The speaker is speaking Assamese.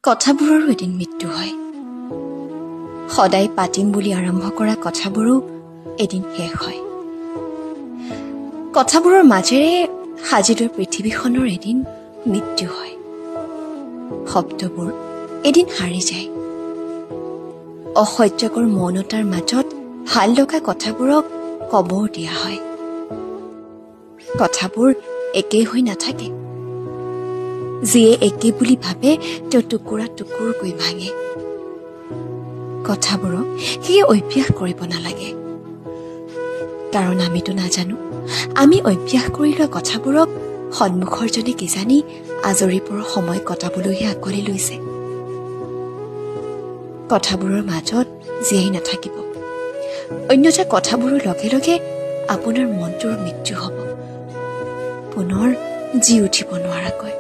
কথাবোৰৰো এদিন মৃত্যু হয়। সদায় পাতিম বুলি আৰম্ভ কৰা কথাবোৰো এদিন শেষ হয়। কথাবোৰৰ মাজেৰে সাজি লৈ পৃথিৱীখনৰ এদিন মৃত্যু হয়। শব্দবোৰ এদিন হাৰি যায়। অসহ্যকৰ মৌনতাৰ মাজত ভাল লগা কথাবোৰক কবৰ দিয়া হয়। কথাবোৰ একেই হৈ নাথাকে। যিয়ে একে বুলি ভাবে তেওঁ টুকুৰা টুকুৰকৈ ভাঙে। কথাবোৰক সেয়ে অভ্যাস কৰিব নালাগে। কাৰণ আমিতো নাজানো আমি অভ্যাস কৰি লোৱা কথাবোৰক সন্মুখৰ জনে কিজানি আজৰি পৰা সময় কটাবলৈহে আঁকোৱালি লৈছে। কথাবোৰৰ মাজত জীয়াই নাথাকিব, অন্যথা কথাবোৰৰ লগে লগে আপোনাৰ মনটোৰ মৃত্যু হ'ব, পুনৰ জি উঠিব নোৱাৰাকৈ।